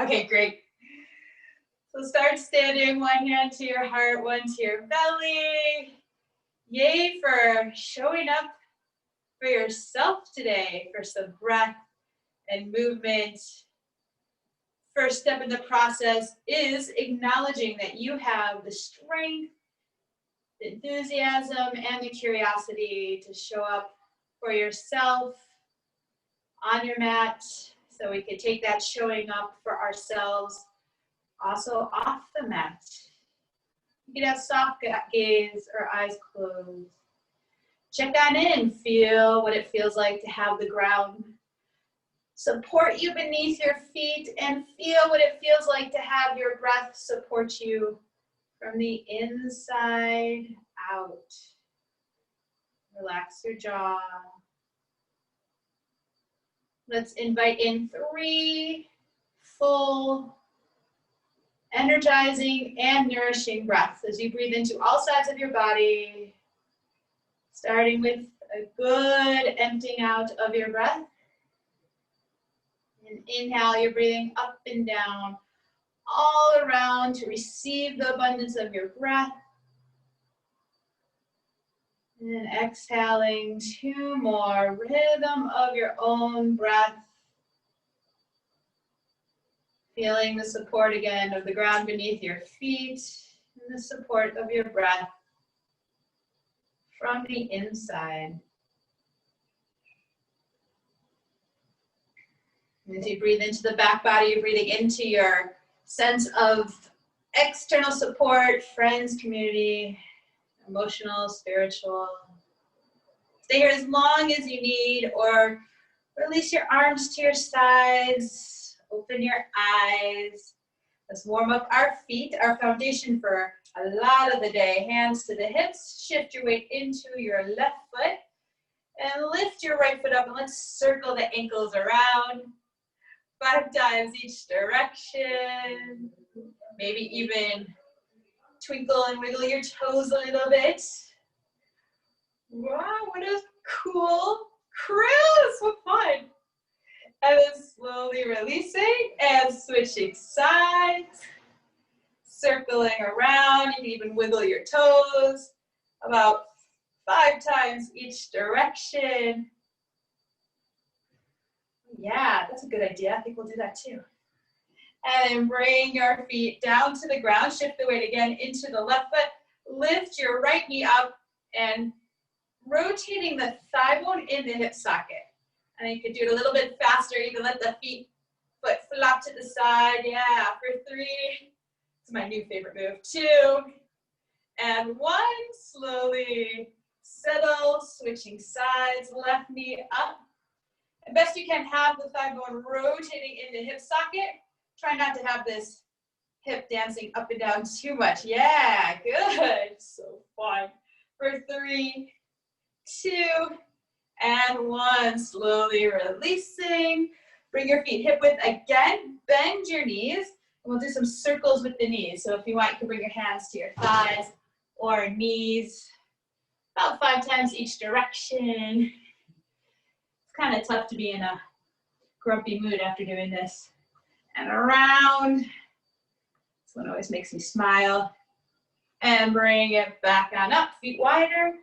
Okay, great. So start standing, one hand to your heart, one to your belly. Yay for showing up for yourself today, for some breath and movement. First step in the process is acknowledging that you have the strength, the enthusiasm, and the curiosity to show up for yourself on your mat. So we can take that showing up for ourselves also off the mat. You can have soft gaze or eyes closed. Check that in. Feel what it feels like to have the ground support you beneath your feet, and feel what it feels like to have your breath support you from the inside out. Relax your jaw. Let's invite in 3 full, energizing and nourishing breaths as you breathe into all sides of your body, starting with a good emptying out of your breath. And inhale, you're breathing up and down, all around to receive the abundance of your breath. And then exhaling 2 more, rhythm of your own breath. Feeling the support again of the ground beneath your feet and the support of your breath from the inside. As you breathe into the back body, you're breathing into your sense of external support, friends, community, emotional, spiritual. Stay here as long as you need, or release your arms to your sides, open your eyes. Let's warm up our feet, our foundation for a lot of the day. Hands to the hips, shift your weight into your left foot, and lift your right foot up, and let's circle the ankles around 5 times each direction. Maybe even twinkle and wiggle your toes a little bit. Wow, what a cool cruise, what fun. And then slowly releasing and switching sides, circling around. You can even wiggle your toes about 5 times each direction. Yeah, that's a good idea. I think we'll do that too. And then bring your feet down to the ground. Shift the weight again into the left foot. Lift your right knee up and rotating the thigh bone in the hip socket. And you can do it a little bit faster. You can let the foot flop to the side. Yeah, for 3. It's my new favorite move. 2 and 1. Slowly settle, switching sides. Left knee up. And best you can, have the thigh bone rotating in the hip socket. Try not to have this hip dancing up and down too much. Yeah, good. So fun. For 3, 2, and 1. Slowly releasing. Bring your feet hip width again. Bend your knees. And we'll do some circles with the knees. So if you want, you can bring your hands to your thighs or knees. About 5 times each direction. It's kind of tough to be in a grumpy mood after doing this. And around. This one always makes me smile. And bring it back on up. Feet wider.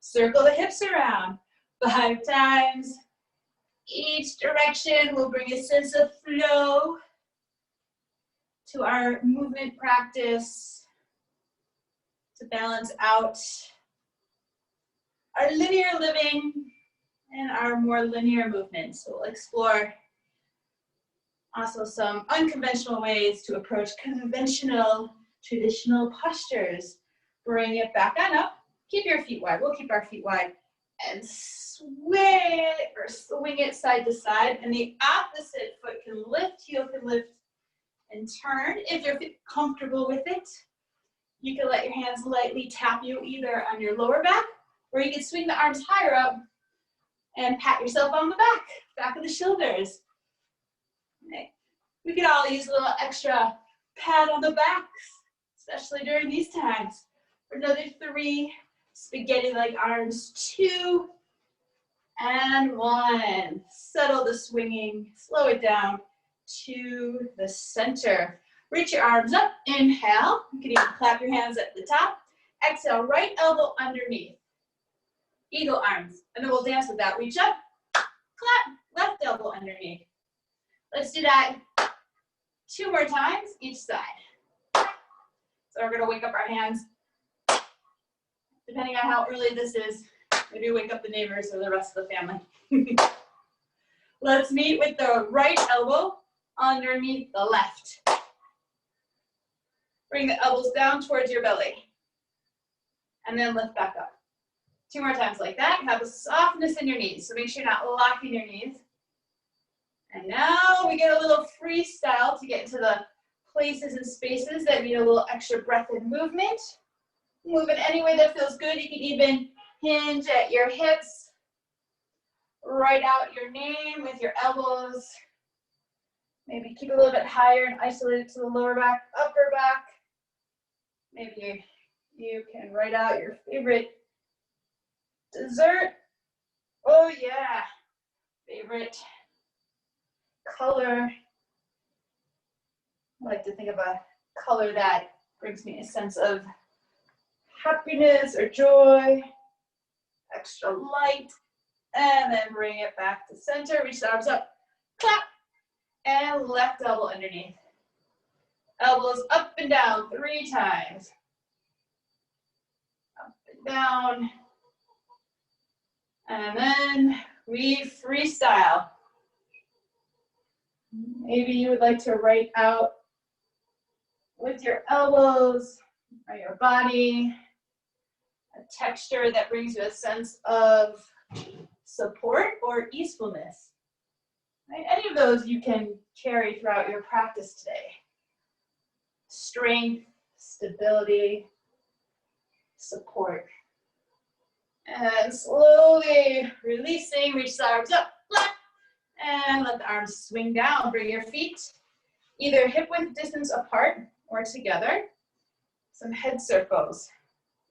Circle the hips around. 5 times each direction. Will bring a sense of flow to our movement practice to balance out our linear living and our more linear movements. So we'll explore also some unconventional ways to approach conventional, traditional postures. Bring it back on up. Keep your feet wide. We'll keep our feet wide. And sway or swing it side to side. And the opposite foot can lift, heel can lift and turn. If you're comfortable with it, you can let your hands lightly tap you either on your lower back, or you can swing the arms higher up and pat yourself on the back of the shoulders. Okay. We could all use a little extra pat on the backs, especially during these times. For another 3, spaghetti-like arms. 2 and 1. Settle the swinging, slow it down. to the center. Reach your arms up, inhale. You can even clap your hands at the top. Exhale, right elbow underneath. Eagle arms, and then we'll dance with that. Reach up, clap, left elbow underneath. Let's do that 2 more times, each side. So we're gonna wake up our hands. Depending on how early this is, maybe wake up the neighbors or the rest of the family. Let's meet with the right elbow underneath the left. Bring the elbows down towards your belly. And then lift back up. 2 more times like that. Have a softness in your knees, so make sure you're not locking your knees. And now we get a little freestyle to get into the places and spaces that need a little extra breath and movement. Move in any way that feels good. You can even hinge at your hips. Write out your name with your elbows. Maybe keep it a little bit higher and isolate it to the lower back, upper back. Maybe you can write out your favorite dessert. Oh yeah, favorite color. I like to think of a color that brings me a sense of happiness or joy. Extra light. And then bring it back to center. Reach the arms up. Clap. And left elbow underneath. Elbows up and down 3 times. Up and down. And then we freestyle. Maybe you would like to write out with your elbows or your body a texture that brings you a sense of support or easefulness. Right? Any of those you can carry throughout your practice today. Strength, stability, support. And slowly releasing, reach the arms up, flat, and let the arms swing down. Bring your feet either hip-width distance apart or together. Some head circles,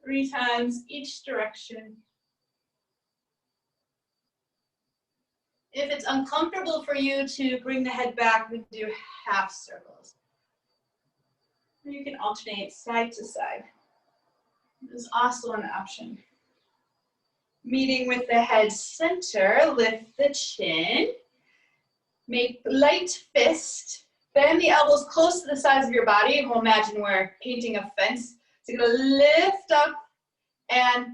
3 times each direction. If it's uncomfortable for you to bring the head back, we do half circles. You can alternate side to side. This is also an option. Meeting with the head center, lift the chin. Make light fist. Bend the elbows close to the sides of your body. And we'll imagine we're painting a fence. So you're gonna lift up and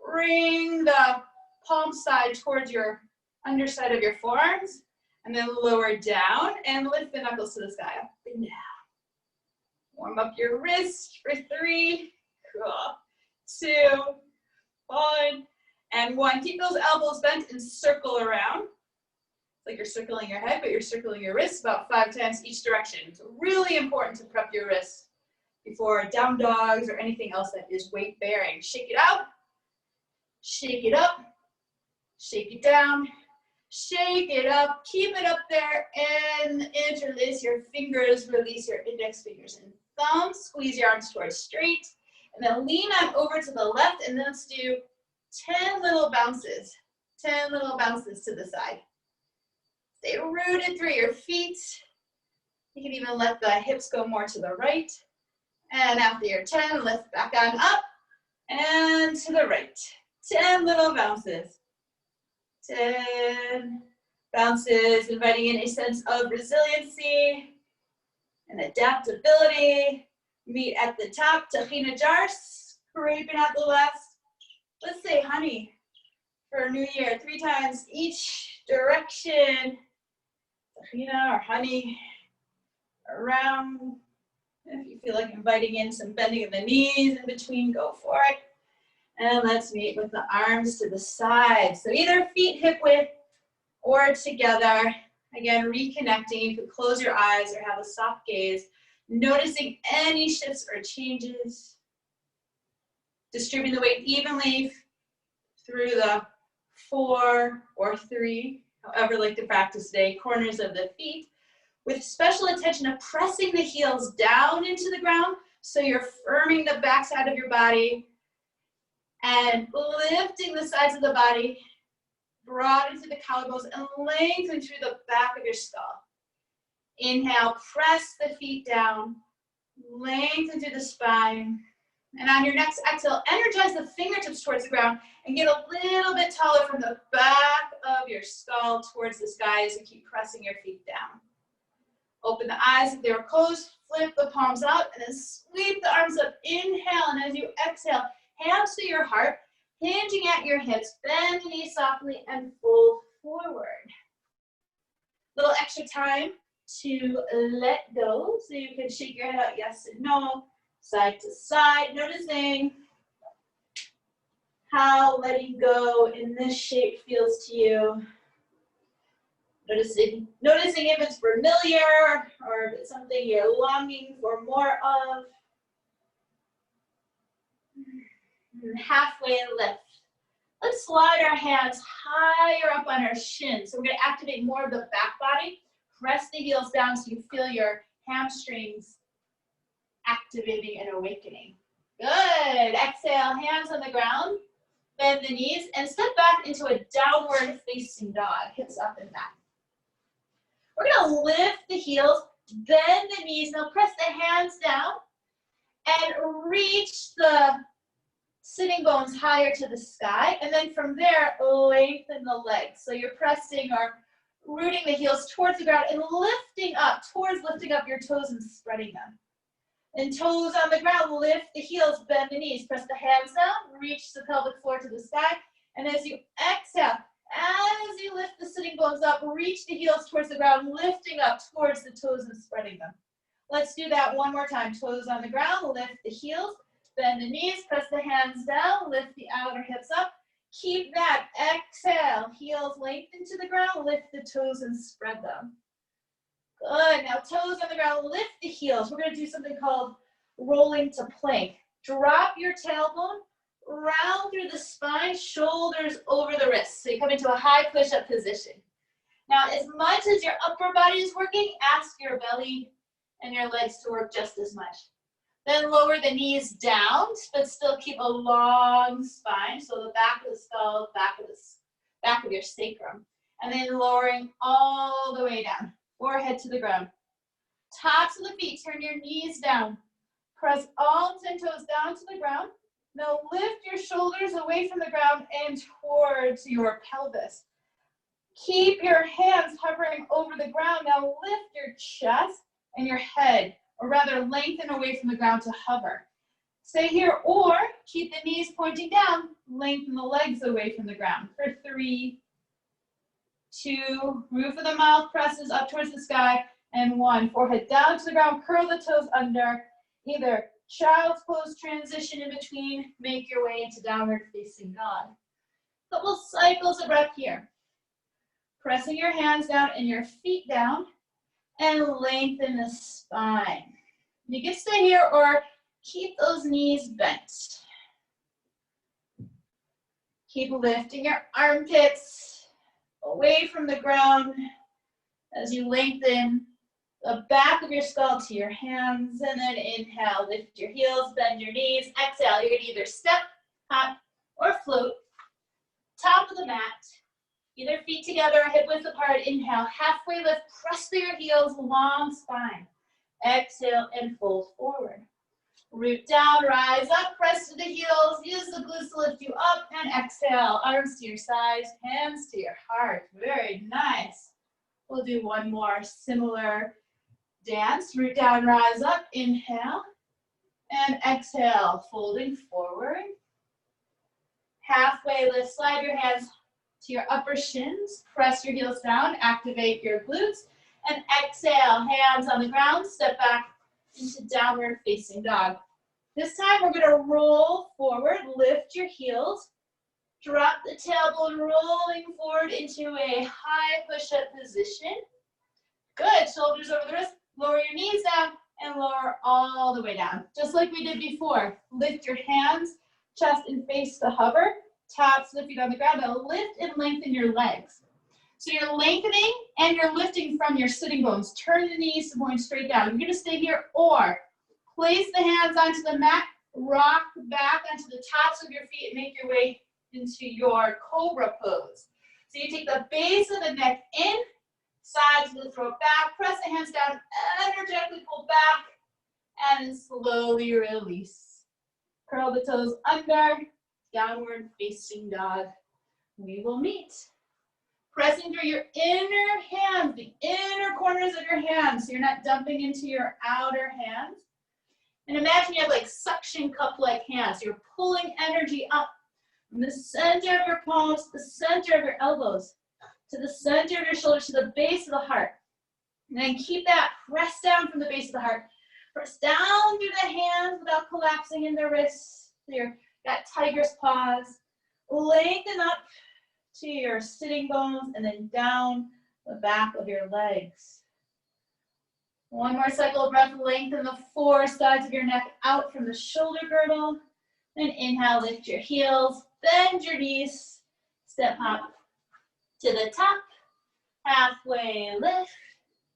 bring the palm side towards your underside of your forearms. And then lower down and lift the knuckles to the sky. Up and down. Warm up your wrist for 3, 2, 1, and 1. Keep those elbows bent and circle around. It's like you're circling your head, but you're circling your wrists about 5 times each direction. It's really important to prep your wrists before down dogs or anything else that is weight bearing. Shake it out, shake it up, shake it down, shake it up, keep it up there, and interlace your fingers, release your index fingers and thumbs, squeeze your arms towards straight, and then lean on over to the left, and then let's do 10 little bounces. 10 little bounces to the side. Stay rooted through your feet. You can even let the hips go more to the right. And after your 10, lift back on up and to the right. 10 little bounces. 10 bounces, inviting in a sense of resiliency and adaptability. Meet at the top, tahina jar, scraping out the last. Let's say honey for New Year, 3 times each direction. Tahina or honey around. If you feel like inviting in some bending of the knees in between, go for it. And let's meet with the arms to the side. So either feet hip width or together. Again, reconnecting. You could close your eyes or have a soft gaze. Noticing any shifts or changes. Distributing the weight evenly through the 4 or 3, however like to practice today, corners of the feet, with special attention of pressing the heels down into the ground so you're firming the backside of your body and lifting the sides of the body, broaden through the collarbones and lengthen through the back of your skull. Inhale, press the feet down, lengthen through the spine. And on your next exhale, energize the fingertips towards the ground and get a little bit taller from the back of your skull towards the sky as you keep pressing your feet down. Open the eyes if they were closed, flip the palms out, and then sweep the arms up. Inhale, and as you exhale, hands to your heart, hinging at your hips, bend the knees softly and fold forward. Little extra time to let go, so you can shake your head out yes and no, side to side, noticing how letting go in this shape feels to you. Noticing if it's familiar or if it's something you're longing for more of. Halfway lift. Let's slide our hands higher up on our shins. So we're going to activate more of the back body. Press the heels down so you feel your hamstrings activating and awakening. Good. Exhale, hands on the ground. Bend the knees and step back into a downward facing dog. Hips up and back. We're going to lift the heels, bend the knees. Now press the hands down and reach the sitting bones higher to the sky. And then from there, lengthen the legs. So you're pressing or rooting the heels towards the ground and lifting up your toes and spreading them. And toes on the ground, lift the heels, bend the knees. Press the hands down, reach the pelvic floor to the sky. And as you exhale, as you lift the sitting bones up, reach the heels towards the ground, lifting up towards the toes and spreading them. Let's do that one more time. Toes on the ground, lift the heels, bend the knees, press the hands down, lift the outer hips up. Keep that. Exhale, heels lengthen to the ground, lift the toes and spread them. Good. Now toes on the ground, lift the heels. We're going to do something called rolling to plank. Drop your tailbone, round through the spine, shoulders over the wrists. So you come into a high push-up position. Now, as much as your upper body is working, ask your belly and your legs to work just as much. Then lower the knees down, but still keep a long spine. So the back of the skull, back of your sacrum. And then lowering all the way down. Forehead to the ground. Tops of the feet, turn your knees down. Press arms and toes down to the ground. Now lift your shoulders away from the ground and towards your pelvis. Keep your hands hovering over the ground. Now lift your chest and your head, or rather lengthen away from the ground to hover. Stay here, or keep the knees pointing down, lengthen the legs away from the ground. For 3, 2, roof of the mouth presses up towards the sky, and 1, forehead down to the ground, curl the toes under, either child's pose transition in between, make your way into downward facing dog. Couple cycles of breath here. Pressing your hands down and your feet down, and lengthen the spine. You can stay here or keep those knees bent. Keep lifting your armpits away from the ground as you lengthen the back of your skull to your hands, and then inhale, lift your heels, bend your knees. Exhale, you're gonna either step, hop, or float. Top of the mat, either feet together or hip width apart. Inhale, halfway lift, press through your heels, long spine. Exhale and fold forward. Root down, rise up, press to the heels, use the glutes to lift you up, and exhale, arms to your sides, hands to your heart. Very nice. We'll do one more similar dance. Root down, rise up, inhale, and exhale, folding forward. Halfway lift, slide your hands to your upper shins, press your heels down, activate your glutes, and exhale, hands on the ground, step back into downward facing dog. This time we're gonna roll forward, lift your heels, drop the tailbone, rolling forward into a high push-up position. Good, shoulders over the wrist, lower your knees down, and lower all the way down. Just like we did before, lift your hands, chest and face to hover, tops of the feet on the ground. Now lift and lengthen your legs. So you're lengthening and you're lifting from your sitting bones. Turn the knees to point straight down. You're gonna stay here, or place the hands onto the mat, rock back onto the tops of your feet, and make your way into your cobra pose. So you take the base of the neck in, Sides of the throat back. Press the hands down. Energetically pull back. And then slowly release. Curl the toes under. Downward facing dog. We will meet. Pressing through your inner hands, the inner corners of your hands, so you're not dumping into your outer hands. And imagine you have like suction cup-like hands. You're pulling energy up from the center of your palms to the center of your elbows, to the center of your shoulders, to the base of the heart. And then keep that press down from the base of the heart. Press down through the hands without collapsing in the wrists. That tiger's pause. Lengthen up to your sitting bones and then down the back of your legs. One more cycle of breath. Lengthen the four sides of your neck out from the shoulder girdle. Then inhale, lift your heels, bend your knees, step hop to the top, halfway lift,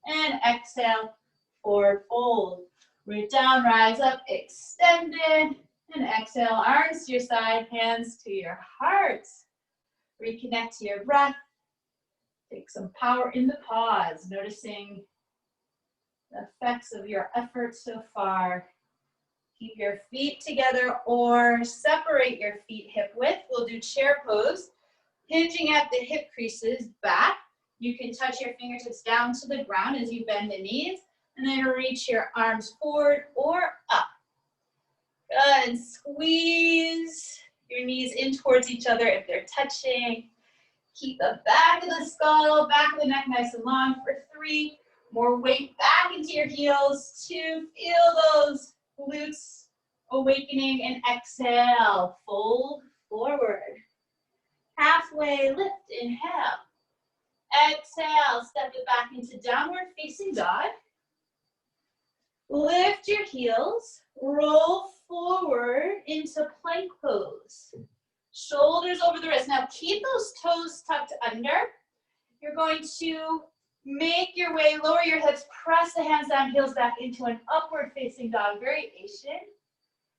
and exhale, forward fold. Root down, rise up, extended, and exhale, arms to your side, hands to your heart. Reconnect to your breath. Take some power in the pause, noticing the effects of your effort so far. Keep your feet together or separate your feet hip width. We'll do chair pose, hinging at the hip creases back. You can touch your fingertips down to the ground as you bend the knees, and then reach your arms forward or up. Good, and squeeze your knees in towards each other if they're touching. Keep the back of the skull, back of the neck nice and long for 3. More weight back into your heels. 2, feel those glutes awakening, and exhale, fold forward. Halfway lift, inhale. Exhale, step it back into downward facing dog. Lift your heels, roll forward into plank pose. Shoulders over the wrist. Now keep those toes tucked under. You're going to make your way, lower your hips, press the hands down, heels back into an upward facing dog variation.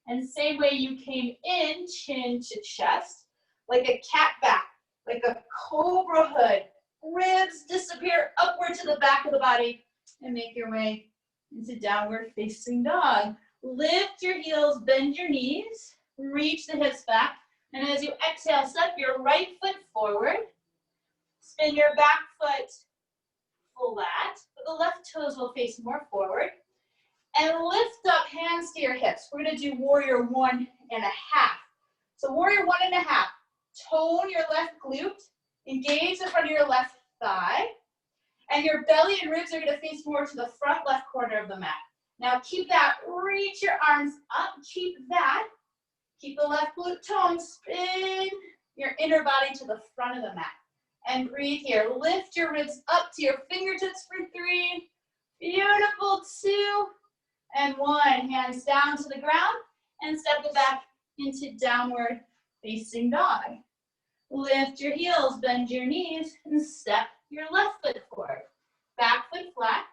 And same way you came in, chin to chest, like a cat back, like a cobra hood. Ribs disappear upward to the back of the body and make your way into downward facing dog. Lift your heels, bend your knees, reach the hips back, and as you exhale, step your right foot forward, spin your back foot flat, but the left toes will face more forward, and lift up hands to your hips. We're gonna do warrior 1.5. So warrior 1.5, tone your left glute, engage the front of your left thigh, and your belly and ribs are gonna face more to the front left corner of the mat. Now keep that, reach your arms up, keep that. Keep the left glute toned, spin your inner body to the front of the mat. And breathe here. Lift your ribs up to your fingertips for 3. Beautiful, 2 and 1. Hands down to the ground and step it back into downward facing dog. Lift your heels, bend your knees, and step your left foot forward. Back foot flat.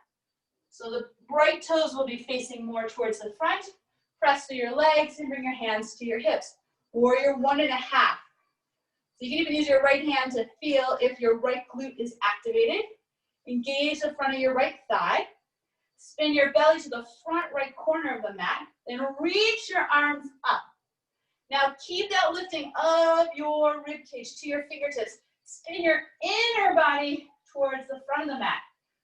So the right toes will be facing more towards the front. Press through your legs and bring your hands to your hips. Warrior 1.5. So you can even use your right hand to feel if your right glute is activated. Engage the front of your right thigh. Spin your belly to the front right corner of the mat. Then reach your arms up. Now keep that lifting of your rib cage to your fingertips. Spin your inner body towards the front of the mat.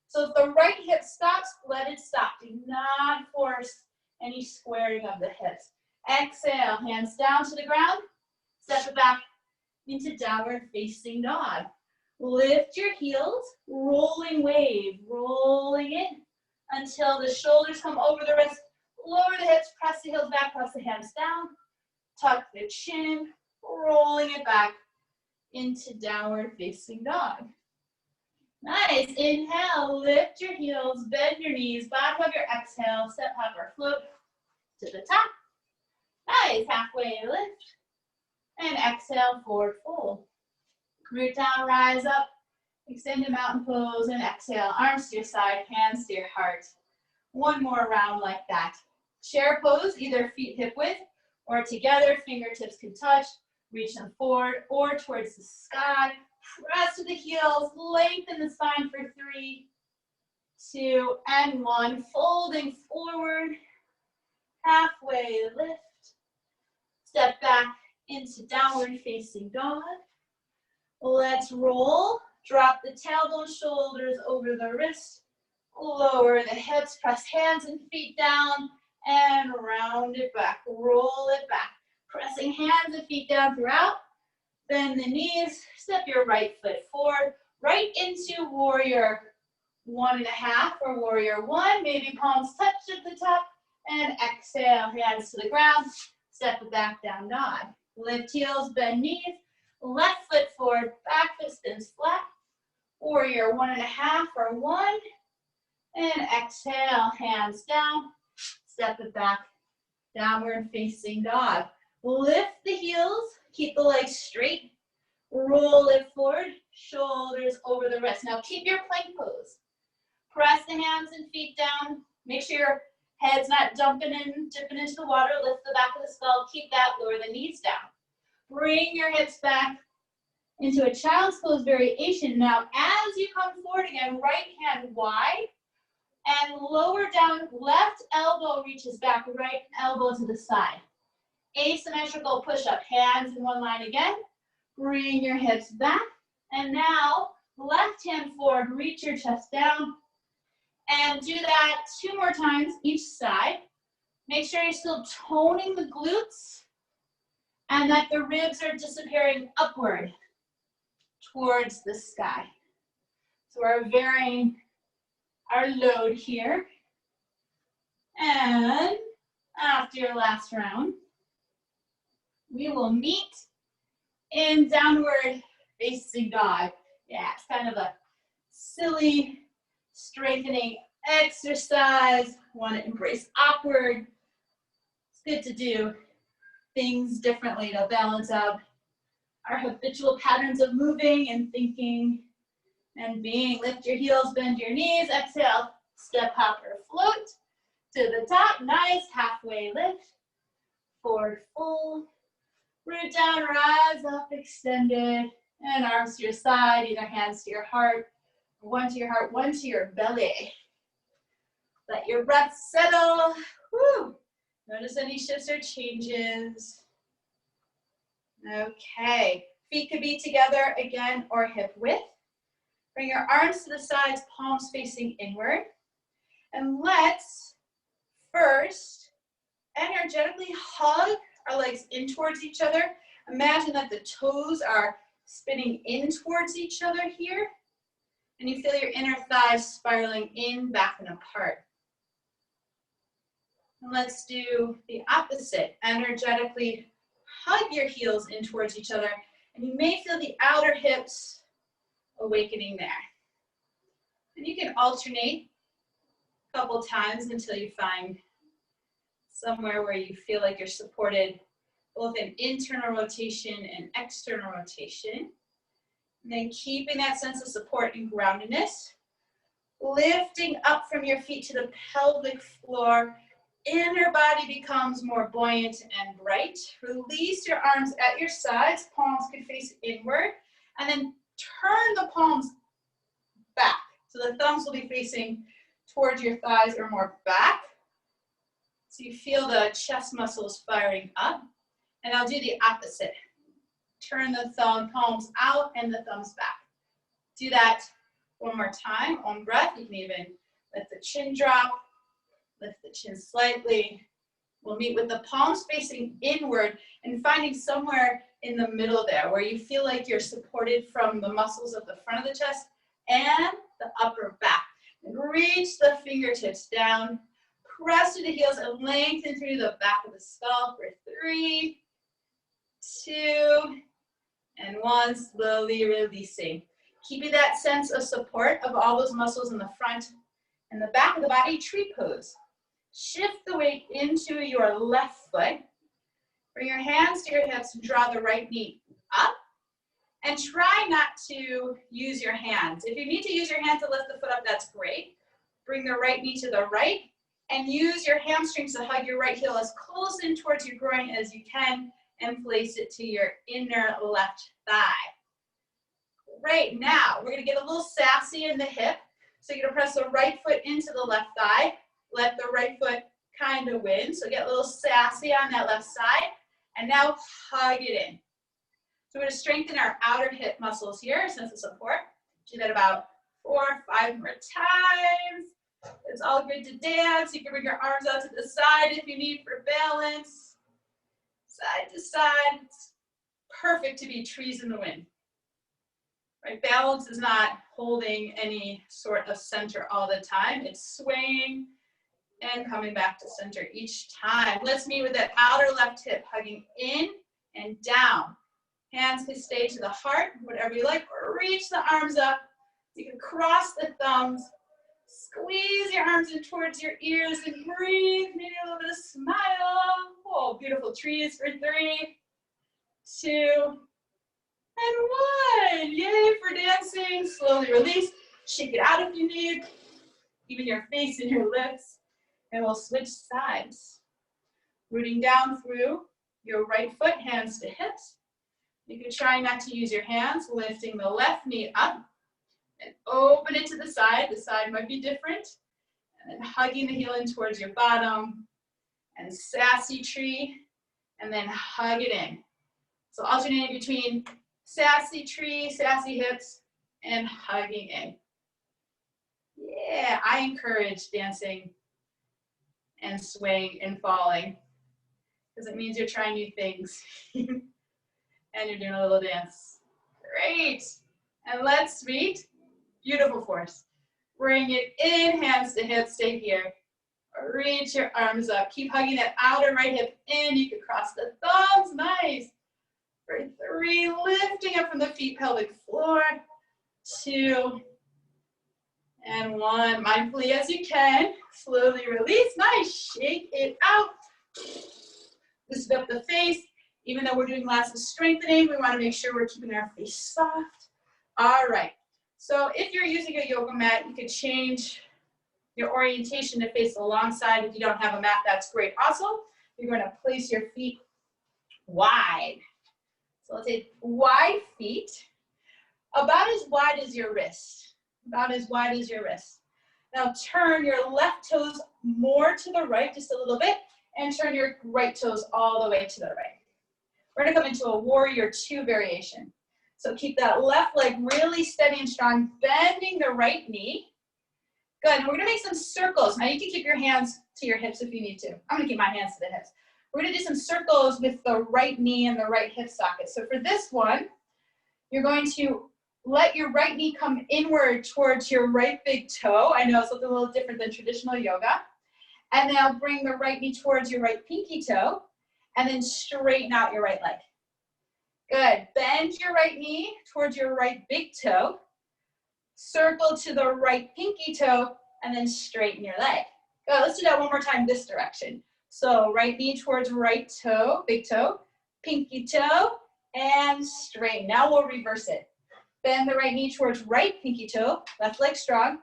So if the right hip stops, let it stop. Do not force any squaring of the hips. Exhale, hands down to the ground. Step it back into downward facing dog. Lift your heels, rolling wave, rolling in until the shoulders come over the wrist. Lower the hips, press the heels back, press the hands down. Tuck the chin, rolling it back into downward facing dog. Nice. Inhale, lift your heels, bend your knees, bottom of your exhale, step, hop, or float to the top. Nice. Halfway lift. And exhale, forward fold. Root down, rise up, extended mountain pose, and exhale. Arms to your side, hands to your heart. One more round like that. Chair pose, either feet hip width or together, fingertips can touch. Reach them forward or towards the sky. Press to the heels, lengthen the spine for 3, 2, and 1. Folding forward, halfway lift. Step back into downward facing dog. Let's roll. Drop the tailbone, shoulders over the wrist. Lower the hips, press hands and feet down, and round it back. Roll it back. Pressing hands and feet down throughout. Bend the knees. Step your right foot forward. Right into warrior 1.5 or warrior 1. Maybe palms touch at the top. And exhale, hands to the ground. Step it back, down dog. Lift heels, bend knees. Left foot forward, back foot spins flat. Warrior 1.5 or 1. And exhale, hands down. Step it back, downward facing dog. Lift the heels, keep the legs straight. Roll it forward, shoulders over the wrist. Now keep your plank pose. Press the hands and feet down. Make sure your head's not dipping into the water. Lift the back of the skull. Keep that. Lower the knees down. Bring your hips back into a child's pose variation. Now, as you come forward again, right hand wide and lower down. Left elbow reaches back. Right elbow to the side. Asymmetrical push-up. Hands in one line again. Bring your hips back. And now, left hand forward. Reach your chest down. And do that 2 more times each side. Make sure you're still toning the glutes and that the ribs are disappearing upward towards the sky. So we're varying our load here. And after your last round, we will meet in downward facing dog. Yeah, it's kind of a silly strengthening exercise. Want to embrace awkward. It's good to do things differently to balance out our habitual patterns of moving and thinking and being. Lift your heels, bend your knees. Exhale, step, hop, or float to the top. Nice halfway lift. Forward fold. Root down, rise up, extended. And arms to your side, either hands to your heart. One to your heart, one to your belly. Let your breath settle. Woo. Notice any shifts or changes. Okay. Feet could be together again or hip width. Bring your arms to the sides, palms facing inward. And let's first energetically hug our legs in towards each other. Imagine that the toes are spinning in towards each other here. And you feel your inner thighs spiraling in, back, and apart. And let's do the opposite. Energetically hug your heels in towards each other. And you may feel the outer hips awakening there. And you can alternate a couple times until you find somewhere where you feel like you're supported both in internal rotation and external rotation. And then keeping that sense of support and groundedness. Lifting up from your feet to the pelvic floor. Inner body becomes more buoyant and bright. Release your arms at your sides. Palms can face inward. And then turn the palms back. So the thumbs will be facing towards your thighs or more back. So you feel the chest muscles firing up. And I'll do the opposite. Turn the palms out and the thumbs back. Do that one more time. On breath, you can even let the chin drop. Lift the chin slightly. We'll meet with the palms facing inward and finding somewhere in the middle there where you feel like you're supported from the muscles of the front of the chest and the upper back. And reach the fingertips down. Press through the heels and lengthen through the back of the skull for 3, 2, and 1. Slowly releasing. Keeping that sense of support of all those muscles in the front and the back of the body, tree pose. Shift the weight into your left foot. Bring your hands to your hips and draw the right knee up. And try not to use your hands. If you need to use your hands to lift the foot up, that's great. Bring the right knee to the right and use your hamstrings to hug your right heel as close in towards your groin as you can and place it to your inner left thigh. Great, now we're gonna get a little sassy in the hip. So you're gonna press the right foot into the left thigh, let the right foot kind of win. So get a little sassy on that left side, and now hug it in. So we're gonna strengthen our outer hip muscles here, sense of support. Do that about 4 or 5 more times. It's all good to dance. You can bring your arms out to the side if you need for balance. Side to side. It's perfect to be trees in the wind. Right? Balance is not holding any sort of center all the time. It's swaying and coming back to center each time. Let's meet with that outer left hip, hugging in and down. Hands can stay to the heart, whatever you like, or reach the arms up. You can cross the thumbs, squeeze your arms in towards your ears, and breathe. Maybe a little bit of smile. Oh, beautiful trees for 3, 2, and 1. Yay for dancing. Slowly release. Shake it out if you need. Even your face and your lips. And we'll switch sides. Rooting down through your right foot, hands to hips. You can try not to use your hands, lifting the left knee up and open it to the side. The side might be different. And then hugging the heel in towards your bottom and sassy tree, and then hug it in. So alternating between sassy tree, sassy hips, and hugging in. Yeah, I encourage dancing and swaying and falling because it means you're trying new things and you're doing a little dance. Great. And let's meet. Beautiful force. Bring it in, hands to hips, stay here. Reach your arms up. Keep hugging that outer right hip in. You can cross the thumbs. Nice. For 3, lifting up from the feet, pelvic floor. 2, and 1. Mindfully as you can. Slowly release. Nice. Shake it out. Loosen up the face. Even though we're doing lots of strengthening, we want to make sure we're keeping our face soft. All right. So if you're using a yoga mat, you could change your orientation to face alongside. If you don't have a mat, that's great. Also, you're going to place your feet wide. So let's say wide feet, about as wide as your wrist. About as wide as your wrist. Now turn your left toes more to the right, just a little bit, and turn your right toes all the way to the right. We're going to come into a warrior 2 variation. So keep that left leg really steady and strong, bending the right knee. Good, and we're gonna make some circles. Now you can keep your hands to your hips if you need to. I'm gonna keep my hands to the hips. We're gonna do some circles with the right knee and the right hip socket. So for this one, you're going to let your right knee come inward towards your right big toe. I know it's a little different than traditional yoga. And now bring the right knee towards your right pinky toe, and then straighten out your right leg. Good, bend your right knee towards your right big toe. Circle to the right pinky toe, and then straighten your leg. Good, let's do that one more time this direction. So right knee towards right toe, big toe, pinky toe, and straighten. Now we'll reverse it. Bend the right knee towards right pinky toe, left leg strong.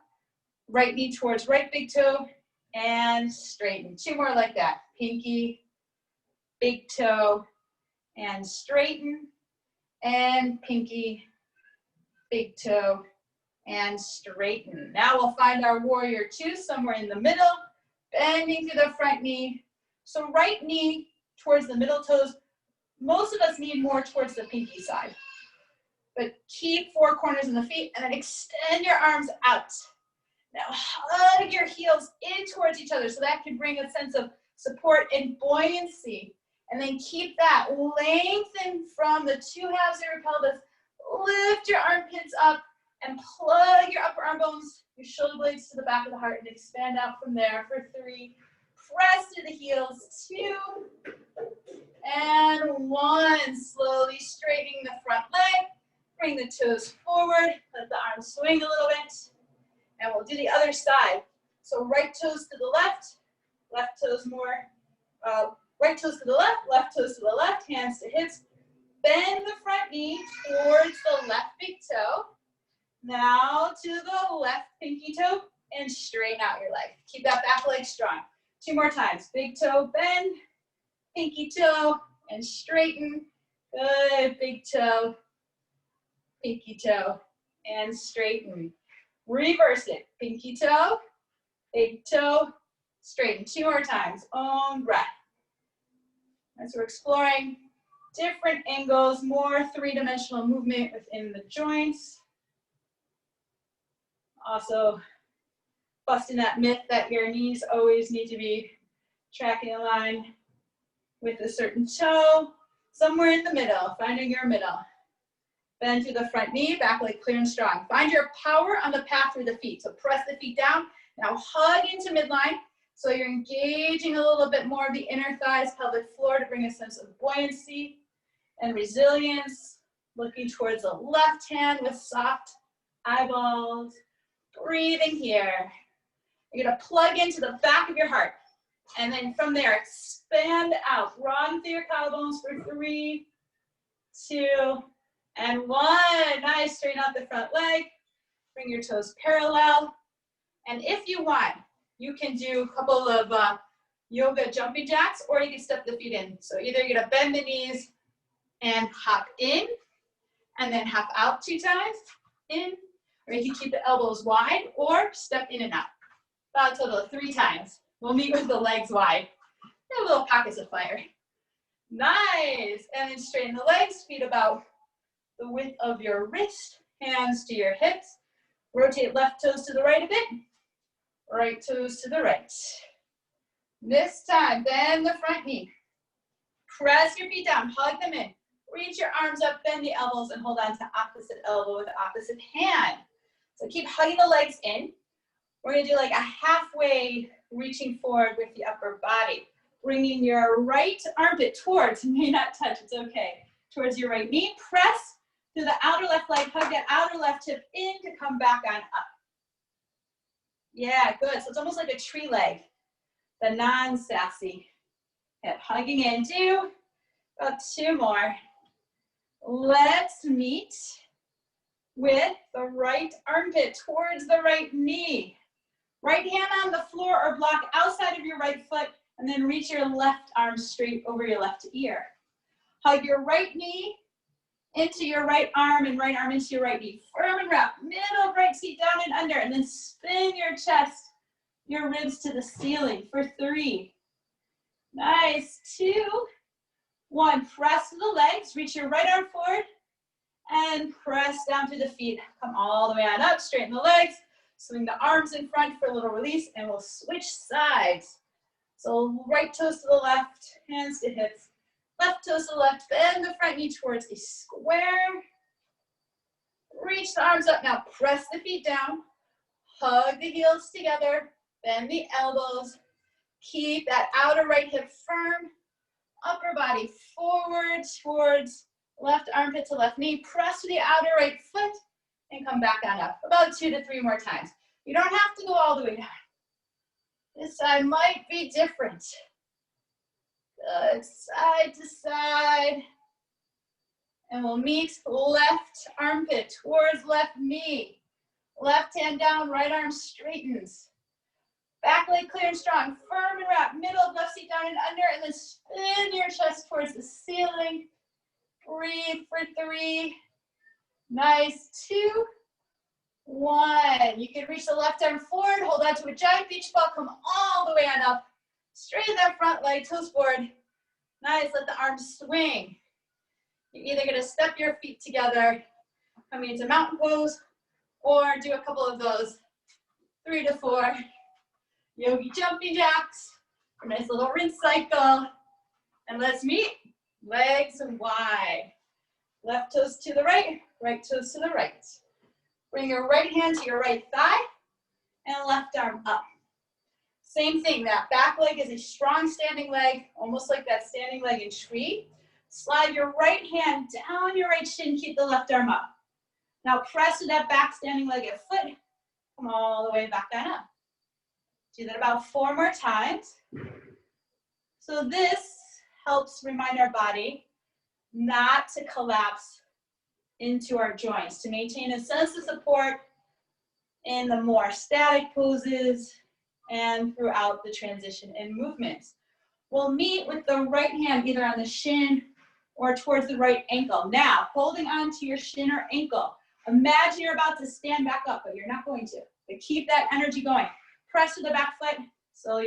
Right knee towards right big toe, and straighten. 2 more like that. Pinky, big toe, and straighten. And pinky, big toe, and straighten. Now we'll find our warrior 2 somewhere in the middle, bending through the front knee. So right knee towards the middle toes. Most of us need more towards the pinky side. But keep 4 corners in the feet and then extend your arms out. Now hug your heels in towards each other so that can bring a sense of support and buoyancy. And then keep that lengthen from the 2 halves of your pelvis. Lift your armpits up and plug your upper arm bones, your shoulder blades to the back of the heart, and expand out from there for 3. Press to the heels, 2, and 1. Slowly straightening the front leg. Bring the toes forward. Let the arms swing a little bit. And we'll do the other side. So right toes to the left toes more. Right toes to the left toes to the left, hands to hips. Bend the front knee towards the left big toe. Now to the left pinky toe and straighten out your leg. Keep that back leg strong. 2 more times. Big toe, bend, pinky toe, and straighten. Good, big toe. pinky toe, and straighten. Reverse it. Pinky toe, big toe, straighten. 2 more times. Own breath. As we're exploring different angles, more three-dimensional movement within the joints. Also, busting that myth that your knees always need to be tracking a line with a certain toe. Somewhere in the middle, finding your middle. Bend through the front knee, back leg clear and strong. Find your power on the path through the feet. So press the feet down. Now hug into midline. So you're engaging a little bit more of the inner thighs, pelvic floor to bring a sense of buoyancy and resilience. Looking towards the left hand with soft eyeballs. Breathing here. You're gonna plug into the back of your heart. And then from there, expand out. Run through your collarbones for 3, 2, and 1. Nice, straighten out the front leg. Bring your toes parallel. And if you want, you can do a couple of yoga jumping jacks, or you can step the feet in. So either you're gonna bend the knees and hop in, and then hop out 2 times, in, or you can keep the elbows wide, or step in and out. About a total of 3 times. We'll meet with the legs wide. And little pockets of fire. Nice. And then straighten the legs, feet about the width of your wrist, hands to your hips. Rotate left toes to the right a bit, right toes to the right. This time, bend the front knee. Press your feet down, hug them in. Reach your arms up, bend the elbows, and hold on to opposite elbow with the opposite hand. So keep hugging the legs in. We're gonna do like a halfway reaching forward with the upper body. Bringing your right armpit towards, may not touch, it's okay, towards your right knee. Press through the outer left leg, hug that outer left hip in to come back on up. Yeah, good. So it's almost like a tree leg, the non-sassy hip. Hugging in, do about 2 more. Let's meet with the right armpit towards the right knee. Right hand on the floor or block outside of your right foot, and then reach your left arm straight over your left ear. Hug your right knee into your right arm and right arm into your right knee. Firm and wrap, middle of right seat down and under, and then spin your chest, your ribs to the ceiling for 3. Nice, 2, 1. Press to the legs, reach your right arm forward, and press down through the feet. Come all the way on up, straighten the legs, swing the arms in front for a little release, and we'll switch sides. So right toes to the left, hands to hips. Left toes to the left, bend the front knee towards a square. Reach the arms up now, press the feet down. Hug the heels together, bend the elbows. Keep that outer right hip firm. Upper body forward towards left armpit to left knee. Press to the outer right foot and come back on up. About 2 to 3 more times. You don't have to go all the way down. This side might be different. Good, side to side. And we'll meet left armpit towards left knee. Left hand down, right arm straightens. Back leg clear and strong. Firm and wrap, middle of left seat down and under, and then spin your chest towards the ceiling. Breathe for 3. Nice, 2, 1. You can reach the left arm forward, hold on to a giant beach ball, come all the way on up. Straighten that front leg, toes forward. Nice, let the arms swing. You're either gonna step your feet together, coming into mountain pose, or do a couple of those 3 to 4 yogi jumping jacks. A nice little rinse cycle. And let's meet, legs wide. Left toes to the right, right toes to the right. Bring your right hand to your right thigh and left arm up. Same thing, that back leg is a strong standing leg, almost like that standing leg in tree. Slide your right hand down your right shin, keep the left arm up. Now press with that back standing leg at foot, come all the way back down up. Do that about 4 more times. So this helps remind our body not to collapse into our joints, to maintain a sense of support in the more static poses and throughout the transition and movements. We'll meet with the right hand either on the shin or towards the right ankle. Now, holding on to your shin or ankle. Imagine you're about to stand back up, but you're not going to. But keep that energy going. Press to the back foot. So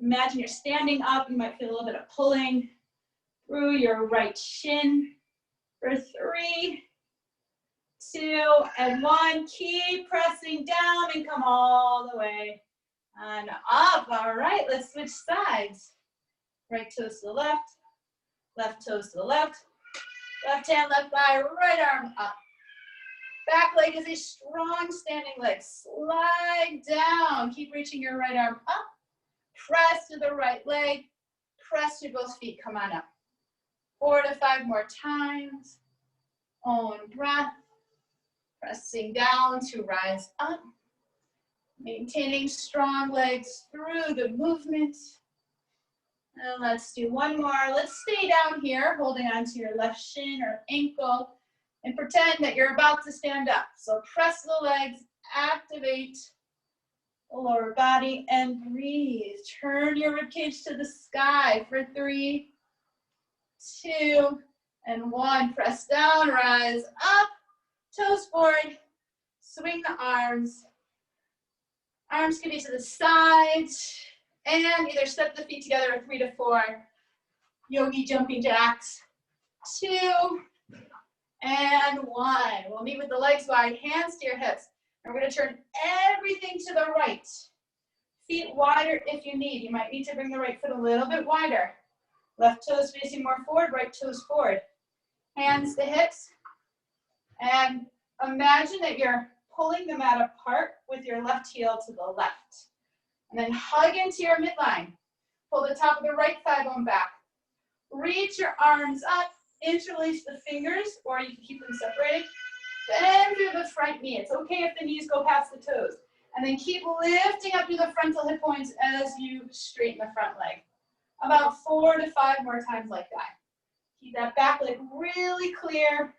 imagine you're standing up. You might feel a little bit of pulling through your right shin. For 3, 2, and 1. Keep pressing down and come all the way and up. All right, let's switch sides. Right toes to the left toes to the left hand, left thigh, right arm up. Back leg is a strong standing leg. Slide down. Keep reaching your right arm up. Press to the right leg. Press to both feet. Come on up. 4 to 5 more times. Own breath. Pressing down to rise up. Maintaining strong legs through the movement. And let's do one more. Let's stay down here, holding onto your left shin or ankle, and pretend that you're about to stand up. So press the legs, activate the lower body, and breathe. Turn your ribcage to the sky for 3, 2, and 1. Press down, rise up, toes forward, swing the arms. Arms can be to the sides, and either step the feet together or 3 to 4. Yogi jumping jacks. 2, and 1. We'll meet with the legs wide, hands to your hips. And we're going to turn everything to the right. Feet wider if you need. You might need to bring the right foot a little bit wider. Left toes facing more forward, right toes forward. Hands to hips. And imagine that you're pulling the mat apart with your left heel to the left. And then hug into your midline. Pull the top of the right thigh bone back. Reach your arms up. Interlace the fingers, or you can keep them separated. Bend through the front knee. It's okay if the knees go past the toes. And then keep lifting up through the frontal hip points as you straighten the front leg. About 4 to 5 more times like that. Keep that back leg really clear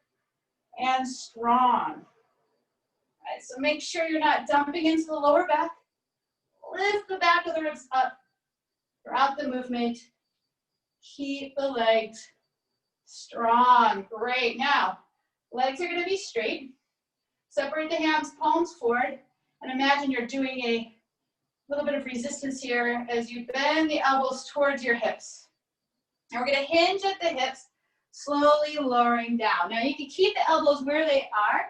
and strong. All right, so make sure you're not dumping into the lower back. Lift the back of the ribs up throughout the movement. Keep the legs strong. Great. Now, legs are going to be straight. Separate the hands, palms forward, and imagine you're doing a little bit of resistance here as you bend the elbows towards your hips. And we're going to hinge at the hips, slowly lowering down. Now, you can keep the elbows where they are,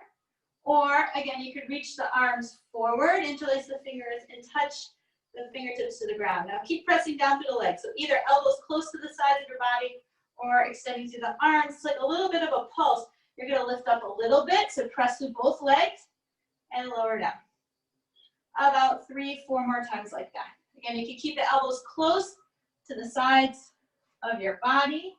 or again, you could reach the arms forward, interlace the fingers, and touch the fingertips to the ground. Now, keep pressing down through the legs. So either elbows close to the sides of your body or extending through the arms. It's like a little bit of a pulse. You're going to lift up a little bit, so press through both legs and lower down. About 3, 4 more times like that. Again, you can keep the elbows close to the sides of your body.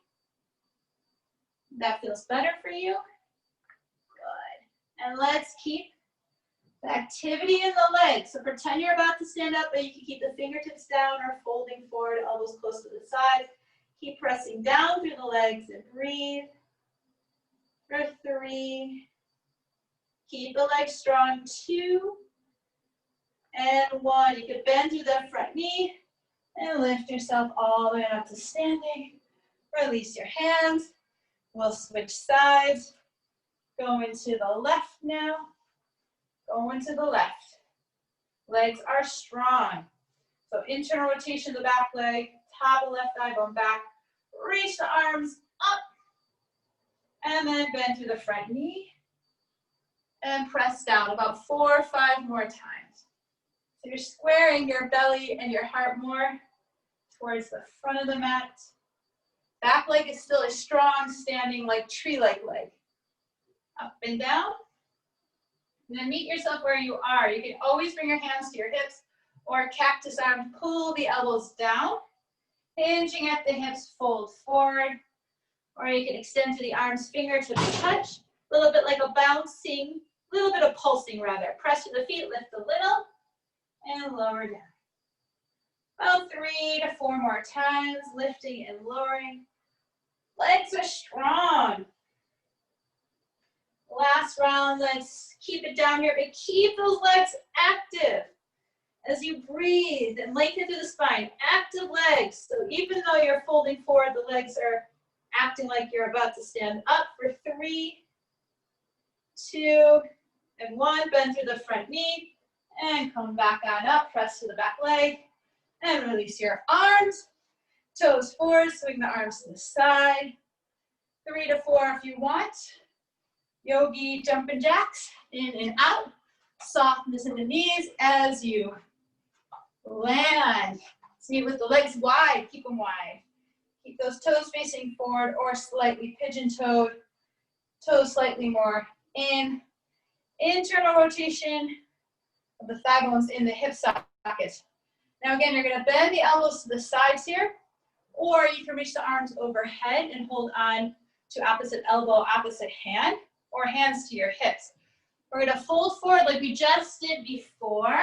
That feels better for you. Good. And let's keep the activity in the legs. So pretend you're about to stand up, but you can keep the fingertips down or folding forward, elbows close to the sides. Keep pressing down through the legs and breathe. For 3. Keep the legs strong. 2. And 1. You can bend through that front knee and lift yourself all the way up to standing. Release your hands. We'll switch sides. Go into the left now. Go into the left. Legs are strong. So internal rotation of the back leg, top of left thigh bone back. Reach the arms up. And then bend through the front knee. And press down about 4 or 5 more times. So you're squaring your belly and your heart more towards the front of the mat. Back leg is still a strong standing like tree-like leg. Up and down. And then meet yourself where you are. You can always bring your hands to your hips or cactus arms. Pull the elbows down. Hinging at the hips, fold forward. Or you can extend to the arms, fingertips touch. A little bit like a bouncing, a little bit of pulsing rather. Press to the feet, lift a little, and lower down. About 3 to 4 more times, lifting and lowering. Legs are strong. Last round, let's keep it down here, but keep those legs active as you breathe and lengthen through the spine. Active legs. So even though you're folding forward, the legs are acting like you're about to stand up for 3, 2, and 1. Bend through the front knee and come back on up. Press to the back leg and release your arms. Toes forward, swing the arms to the side. 3 to 4 if you want. Yogi jumping jacks, in and out. Softness in the knees as you land. See, with the legs wide, keep them wide. Keep those toes facing forward or slightly pigeon-toed. Toes slightly more in. Internal rotation of the thigh bones in the hip socket. Now again, you're going to bend the elbows to the sides here, or you can reach the arms overhead and hold on to opposite elbow, opposite hand, or hands to your hips. We're going to fold forward like we just did before,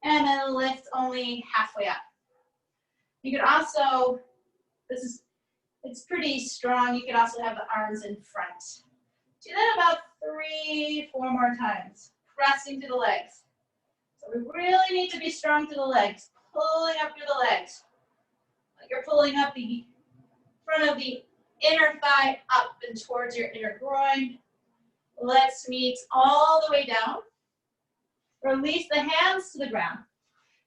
and then lift only halfway up. You can also, it's pretty strong, you can also have the arms in front. Do that about 3, 4 more times, pressing to the legs. So we really need to be strong to the legs, pulling up through the legs. Like you're pulling up the front of the inner thigh up and towards your inner groin. Let's meet all the way down. Release the hands to the ground.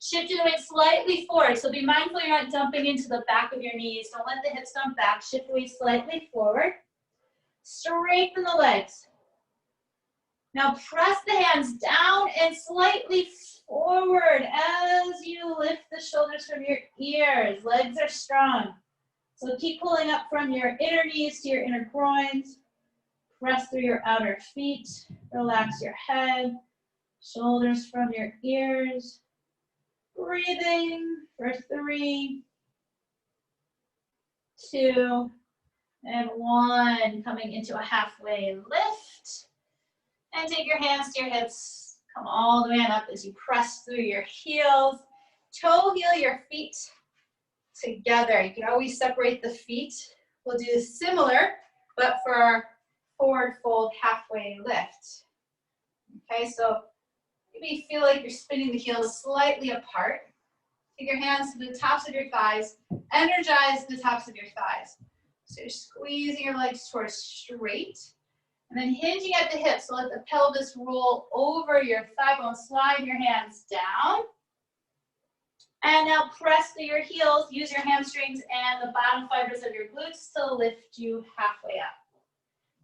Shift your weight slightly forward. So be mindful you're not dumping into the back of your knees. Don't let the hips dump back. Shift the weight slightly forward. Straighten the legs. Now press the hands down and slightly forward as you lift the shoulders from your ears. Legs are strong. So keep pulling up from your inner knees to your inner groins. Press through your outer feet. Relax your head. Shoulders from your ears. Breathing for 3, 2, and 1. Coming into a halfway lift. And take your hands to your hips. Come all the way on up as you press through your heels. Toe heel your feet together. You can always separate the feet. We'll do similar, but for our forward fold halfway lift. Okay, so maybe feel like you're spinning the heels slightly apart. Take your hands to the tops of your thighs. Energize the tops of your thighs. So you're squeezing your legs towards straight. And then hinging at the hips, so let the pelvis roll over your thigh bone. Slide your hands down. And now press through your heels. Use your hamstrings and the bottom fibers of your glutes to lift you halfway up.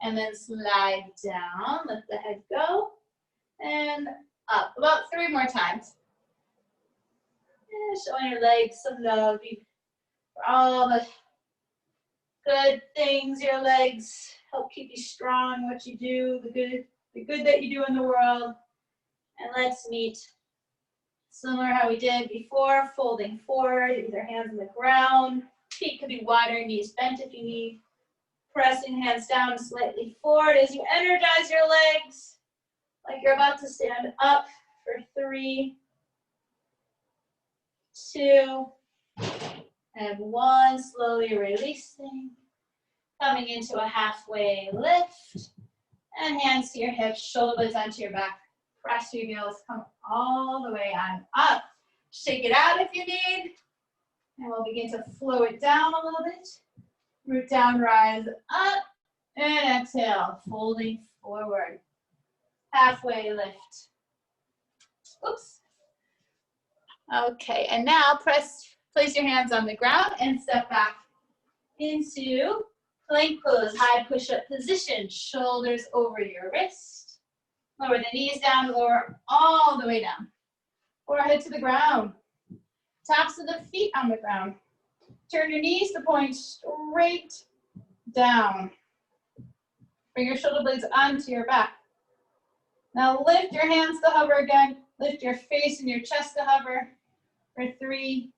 And then slide down. Let the head go. And up. About 3 more times. And showing your legs some love for all the good things your legs help keep you strong, what you do, the good that you do in the world. And let's meet similar how we did before, folding forward, either hands on the ground, feet could be wider, knees bent if you need. Pressing hands down slightly forward as you energize your legs, like you're about to stand up for 3, 2, and 1. Slowly releasing. Coming into a halfway lift. And hands to your hips, shoulder blades onto your back. Press your heels, come all the way on up. Shake it out if you need. And we'll begin to flow it down a little bit. Root down, rise up. And exhale, folding forward. Halfway lift. Oops. Okay, and now place your hands on the ground and step back into plank pose, high push-up position. Shoulders over your wrist. Lower the knees down, lower all the way down. Forehead to the ground. Tops of the feet on the ground. Turn your knees to point straight down. Bring your shoulder blades onto your back. Now lift your hands to hover again. Lift your face and your chest to hover for 3,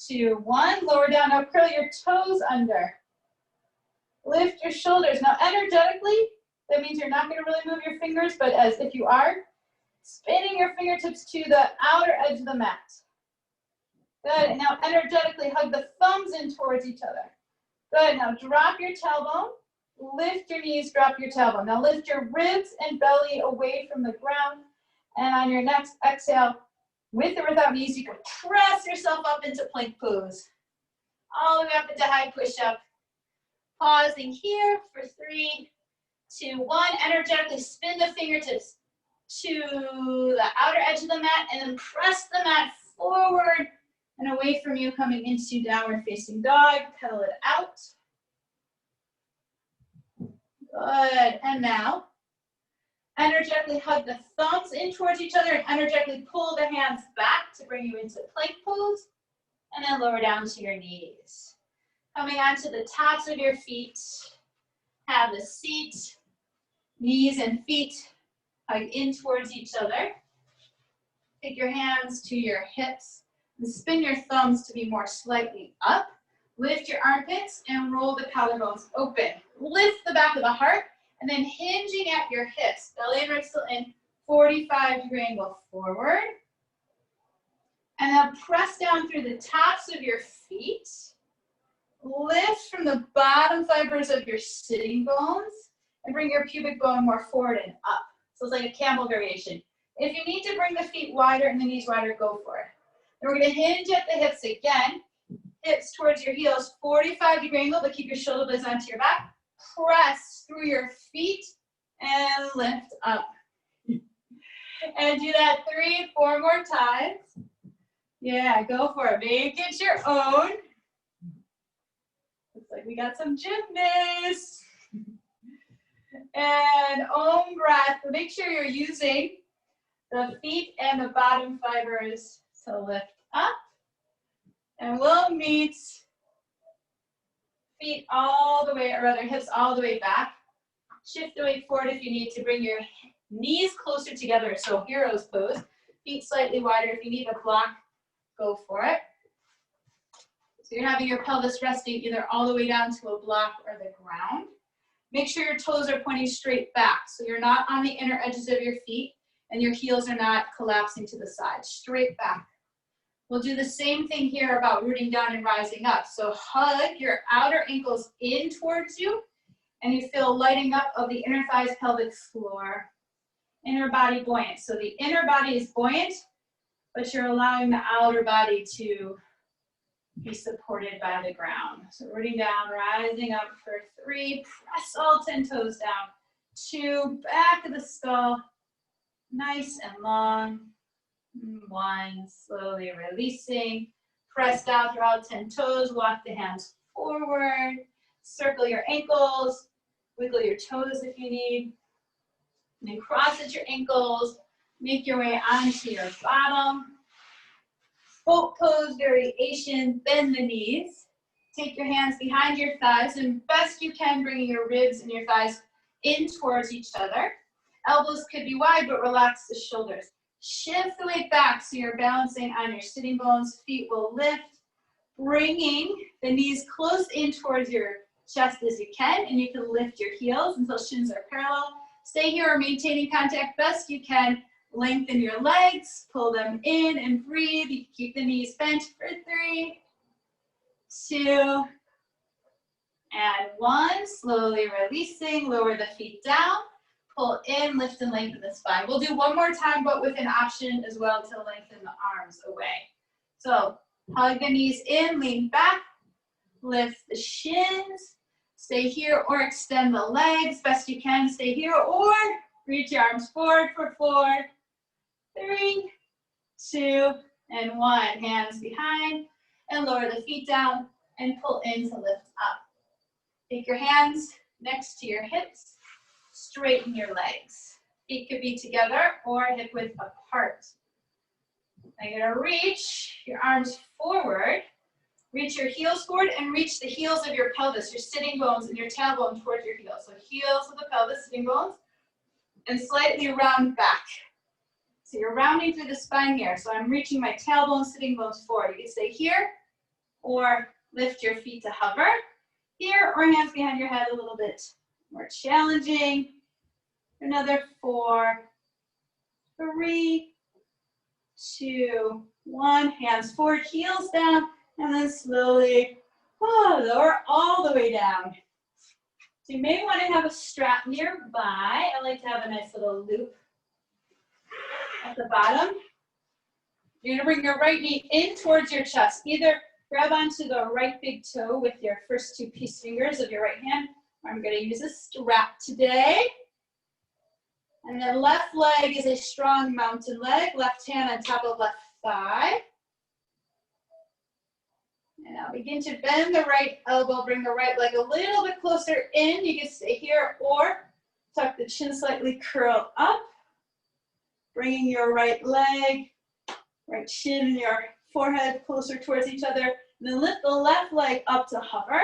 2, 1. Lower down. Now curl your toes under. Lift your shoulders. Now energetically, that means you're not going to really move your fingers, but as if you are, spinning your fingertips to the outer edge of the mat. Good. And now energetically hug the thumbs in towards each other. Good. Now drop your tailbone. Lift your knees, drop your tailbone. Now lift your ribs and belly away from the ground. And on your next exhale, with or without knees, you can press yourself up into plank pose. all the way up into high push-up. Pausing here for 3, 2, 1. Energetically spin the fingertips to the outer edge of the mat and then press the mat forward and away from you, coming into downward facing dog. Pedal it out. Good. And now, energetically hug the thumbs in towards each other and energetically pull the hands back to bring you into plank pose. And then lower down to your knees. Coming onto the tops of your feet. Have a seat. Knees and feet hug in towards each other. Take your hands to your hips and spin your thumbs to be more slightly up. Lift your armpits and roll the collarbones open. Lift the back of the heart and then hinging at your hips. Belly and ribs still in. 45-degree angle forward. And then press down through the tops of your feet. Lift from the bottom fibers of your sitting bones and bring your pubic bone more forward and up. So it's like a camel variation. If you need to bring the feet wider and the knees wider, go for it. Then we're going to hinge at the hips again. Hips towards your heels, 45-degree angle, but keep your shoulder blades onto your back. Press through your feet and lift up. And do that 3, 4 more times. Yeah, go for it. Make it your own. Looks like we got some gymnasts. And Om breath. Make sure you're using the feet and the bottom fibers to lift up. And we'll meet feet all the way, or rather hips all the way back. Shift the weight forward if you need to. Bring your knees closer together, so hero's pose. Feet slightly wider. If you need a block, go for it. So you're having your pelvis resting either all the way down to a block or the ground. Make sure your toes are pointing straight back, so you're not on the inner edges of your feet and your heels are not collapsing to the side. Straight back. We'll do the same thing here about rooting down and rising up. So hug your outer ankles in towards you, and you feel lighting up of the inner thighs, pelvic floor. Inner body buoyant. So the inner body is buoyant, but you're allowing the outer body to be supported by the ground. So rooting down, rising up for 3. Press all 10 toes down. 2, back of the skull. Nice and long. 1, slowly releasing. Press down through all 10 toes. Walk the hands forward. Circle your ankles. Wiggle your toes if you need. And then cross at your ankles. Make your way onto your bottom. Boat pose variation. Bend the knees. Take your hands behind your thighs and best you can bringing your ribs and your thighs in towards each other. Elbows could be wide, but relax the shoulders. Shift the weight back so you're balancing on your sitting bones. Feet will lift, bringing the knees close in towards your chest as you can, and you can lift your heels until shins are parallel. Stay here, maintaining contact best you can. Lengthen your legs, pull them in and breathe. You can keep the knees bent for 3, 2, and 1. Slowly releasing, lower the feet down. Pull in, lift and lengthen the spine. We'll do one more time, but with an option as well to lengthen the arms away. So hug the knees in, lean back, lift the shins, stay here or extend the legs best you can. Stay here or reach your arms forward for 4, 3, 2, and 1. Hands behind and lower the feet down and pull in to lift up. Take your hands next to your hips. Straighten your legs. Feet could be together or hip width apart. Now you're gonna reach your arms forward, reach your heels forward, and reach the heels of your pelvis, your sitting bones and your tailbone towards your heels. So heels of the pelvis, sitting bones, and slightly round back. So you're rounding through the spine here. So I'm reaching my tailbone, sitting bones forward. You can stay here or lift your feet to hover. Here or hands behind your head, a little bit more challenging. Another 4, 3, 2, 1. Hands forward, heels down, and then slowly lower all the way down. So you may want to have a strap nearby. I like to have a nice little loop at the bottom. You're going to bring your right knee in towards your chest. Either Grab onto the right big toe with your first two peace fingers of your right hand. I'm going to use a strap today. And then left leg is a strong mountain leg. Left hand on top of left thigh. And now begin to bend the right elbow, bring the right leg a little bit closer in. You can stay here or tuck the chin slightly, curl up. Bringing your right leg, right chin and your forehead closer towards each other. And then lift the left leg up to hover.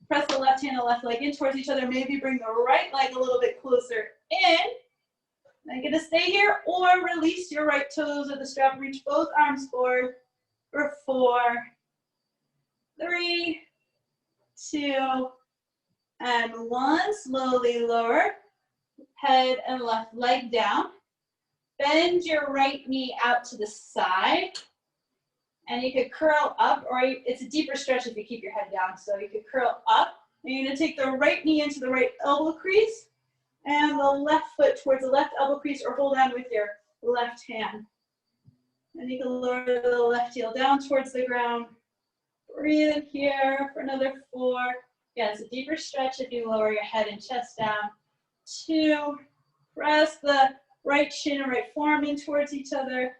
Press the left hand and left leg in towards each other. Maybe bring the right leg a little bit closer in. Now you're gonna stay here or release your right toes of the strap. Reach both arms forward for 4, 3, 2, and 1. Slowly lower. Head and left leg down. Bend your right knee out to the side. And you could curl up, or it's a deeper stretch if you keep your head down. So you could curl up. And you're gonna take the right knee into the right elbow crease and the left foot towards the left elbow crease, or hold on with your left hand. And you can lower the left heel down towards the ground. Breathe in here for another 4. Again, it's a deeper stretch if you lower your head and chest down. 2, press the right shin and right forearm in towards each other.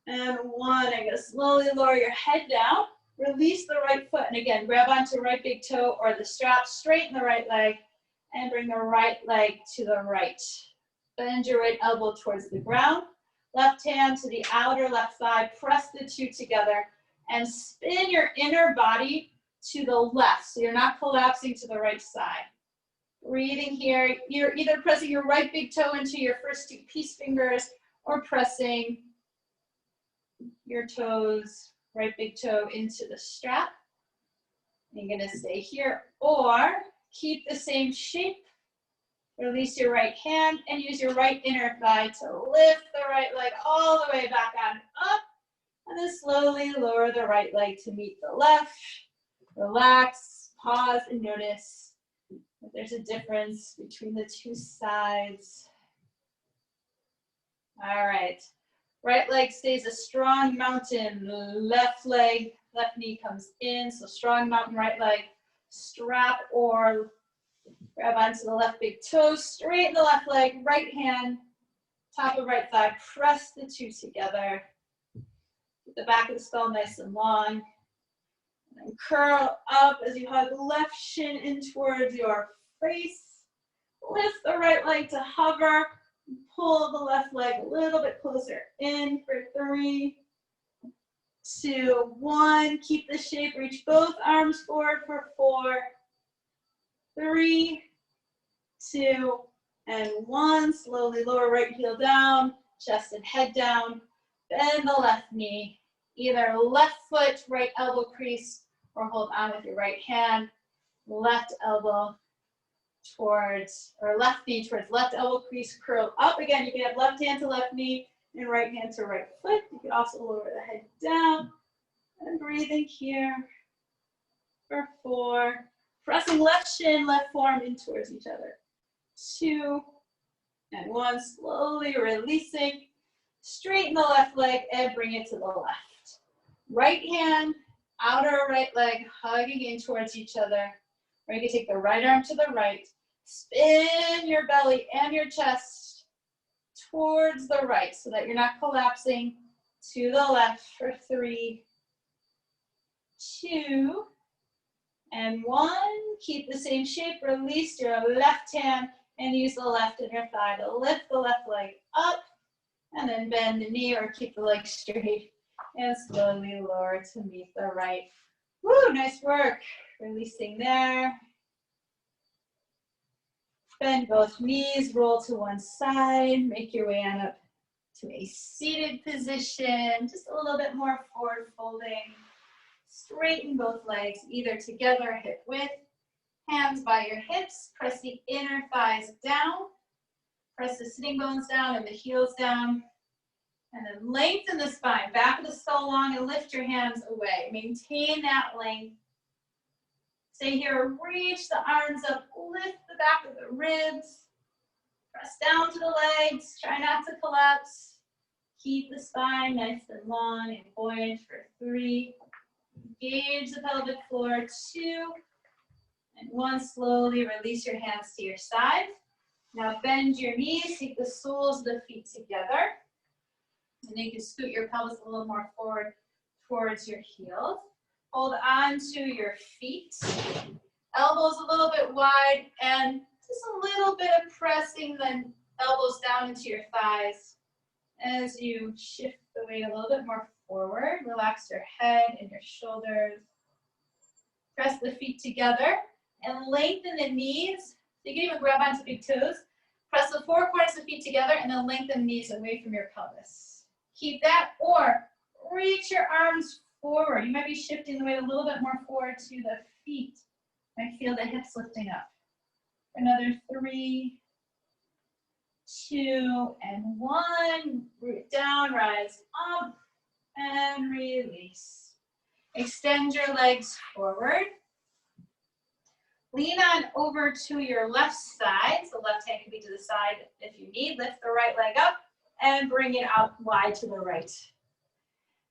And 1, I'm gonna slowly lower your head down. Release the right foot, and again, grab onto the right big toe or the strap, straighten the right leg, and bring the right leg to the right. Bend your right elbow towards the ground. Left hand to the outer left thigh, press the two together, and spin your inner body to the left, so you're not collapsing to the right side. Breathing here, you're either pressing your right big toe into your first two peace fingers, or pressing your toes, right big toe into the strap. You're gonna stay here, or keep the same shape. Release your right hand and use your right inner thigh to lift the right leg all the way back on up. And then slowly lower the right leg to meet the left. Relax, pause, and notice if there's a difference between the two sides. All right. Right leg stays a strong mountain. Left leg, left knee comes in. So strong mountain, right leg. Strap or grab onto the left big toe. Straighten the left leg. Right hand, top of right thigh. Press the two together. Keep the back of the skull nice and long. And then curl up as you hug the left shin in towards your face. Lift the right leg to hover. Pull the left leg a little bit closer in for 3, 2, 1. Keep the shape. Reach both arms forward for 4, 3, 2, and 1. Slowly lower right heel down, chest and head down. Bend the left knee. Either left foot, right elbow crease, or hold on with your right hand. Left elbow towards, or left knee towards left elbow crease, curl up. Again, you can have left hand to left knee and right hand to right foot. You can also lower the head down and breathing here for 4. Pressing left shin, left forearm in towards each other. 2 and 1. Slowly releasing. Straighten the left leg and bring it to the left. Right hand, outer right leg, hugging in towards each other. Or you can take the right arm to the right. Spin your belly and your chest towards the right so that you're not collapsing to the left for 3, 2, and 1. Keep the same shape. Release your left hand and use the left inner thigh to lift the left leg up. And then bend the knee or keep the leg straight and slowly lower to meet the right. Woo, nice work. Releasing there. Bend both knees, roll to one side, make your way on up to a seated position, just a little bit more forward folding. Straighten both legs, either together, hip width, hands by your hips, press the inner thighs down, press the sitting bones down and the heels down, and then lengthen the spine, back of the skull long, and lift your hands away. Maintain that length. Stay here, reach the arms up, lift the back of the ribs, press down to the legs, try not to collapse. Keep the spine nice and long and buoyant for 3, Engage the pelvic floor. 2 and 1. Slowly release your hands to your side. Now bend your knees, take the soles of the feet together. And then you can scoot your pelvis a little more forward towards your heels. Hold on to your feet. Elbows a little bit wide and just a little bit of pressing the elbows down into your thighs as you shift the weight a little bit more forward. Relax your head and your shoulders. Press the feet together and lengthen the knees. So you can even grab onto big toes. Press the 4 corners of the feet together and then lengthen the knees away from your pelvis. Keep that, or reach your arms forward. You might be shifting the weight a little bit more forward to the feet. You might feel the hips lifting up. Another 3, 2, and 1. Root down, rise up, and release. Extend your legs forward. Lean on over to your left side. So left hand can be to the side if you need. Lift the right leg up and bring it out wide to the right.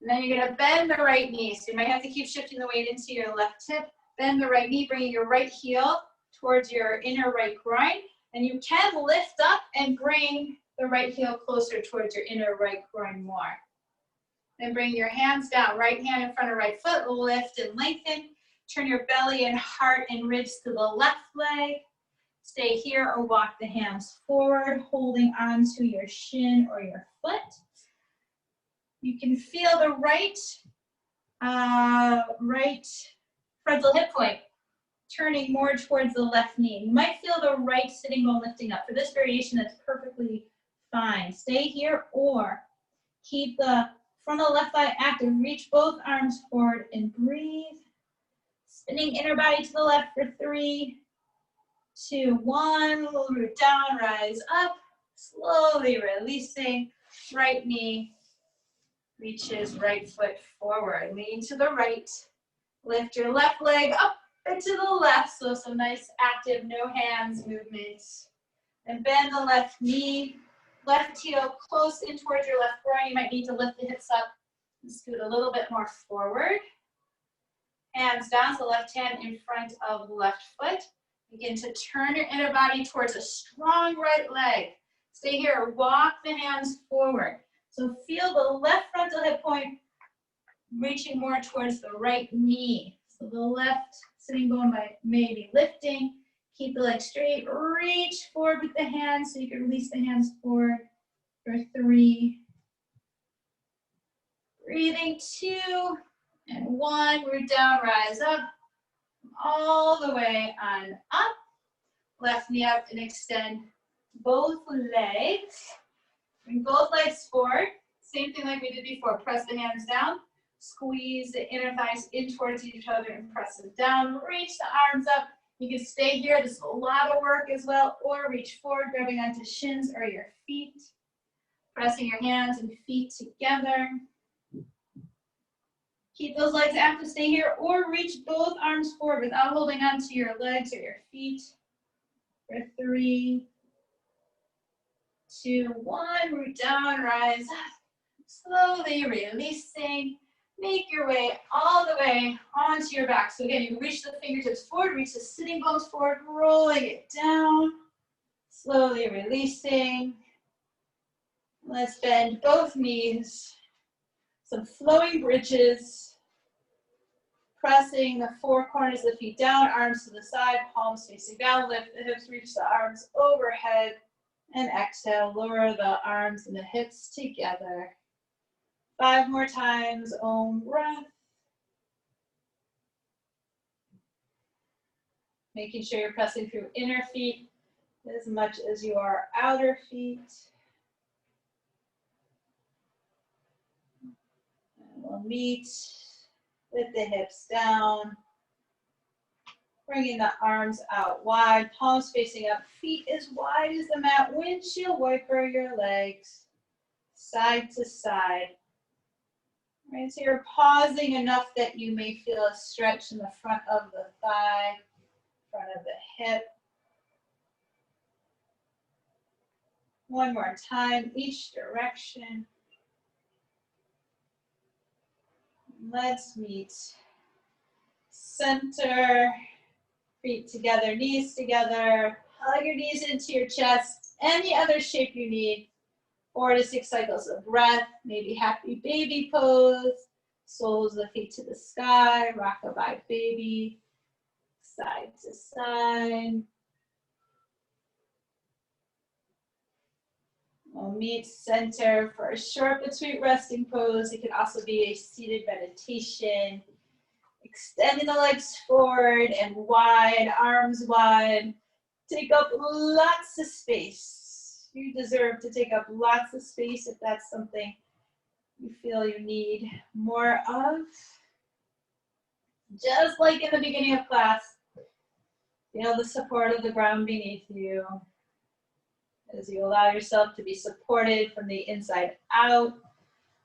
And then you're gonna bend the right knee. So you might have to keep shifting the weight into your left hip. Bend the right knee, bringing your right heel towards your inner right groin. And you can lift up and bring the right heel closer towards your inner right groin more. Then bring your hands down, right hand in front of right foot, lift and lengthen. Turn your belly and heart and ribs to the left leg. Stay here or walk the hands forward, holding onto your shin or your foot. You can feel the right frontal hip point turning more towards the left knee. You might feel the right sitting bone lifting up. For this variation, that's perfectly fine. Stay here or keep the front of the left thigh active. Reach both arms forward and breathe. Spinning inner body to the left for 3, 2, 1. Root down, rise up. Slowly releasing. Right knee reaches right foot forward. Lean to the right. Lift your left leg up and to the left. So some nice active, no hands movements. And bend the left knee. Left heel close in towards your left groin. You might need to lift the hips up and scoot a little bit more forward. Hands down, so left hand in front of left foot. Begin to turn your inner body towards a strong right leg. Stay here, walk the hands forward. So feel the left frontal hip point reaching more towards the right knee. So the left sitting bone may be lifting. Keep the leg straight, reach forward with the hands so you can release the hands forward for 3. Breathing 2. And 1, root down, rise up, all the way on up. Left knee up and extend both legs. Bring both legs forward. Same thing like we did before. Press the hands down. Squeeze the inner thighs in towards each other and press them down. Reach the arms up. You can stay here. This is a lot of work as well. Or reach forward, grabbing onto shins or your feet. Pressing your hands and feet together. Keep those legs active, stay here, or reach both arms forward without holding onto your legs or your feet. For 3, 2, 1, root down, rise up. Slowly releasing. Make your way all the way onto your back. So again, you reach the fingertips forward, reach the sitting bones forward, rolling it down. Slowly releasing. Let's bend both knees. Some flowing bridges. Pressing the 4 corners of the feet down, arms to the side, palms facing down, lift the hips, reach the arms overhead, and exhale, lower the arms and the hips together. 5 more times, Om breath. Making sure you're pressing through inner feet as much as you are outer feet. And we'll meet with the hips down. Bringing the arms out wide, palms facing up, feet as wide as the mat, windshield wiper your legs, side to side. All right, so you're pausing enough that you may feel a stretch in the front of the thigh, front of the hip. One more time, each direction. Let's meet Center, feet together, knees together. Hug your knees into your chest. Any other shape you need. 4 to 6 cycles of breath. Maybe happy baby pose. Soles of the feet to the sky. Rockabye baby. Side to side. We'll meet center for a short between resting pose. It could also be a seated meditation. Extending the legs forward and wide, arms wide. Take up lots of space. You deserve to take up lots of space if that's something you feel you need more of. Just like in the beginning of class, feel the support of the ground beneath you as you allow yourself to be supported from the inside out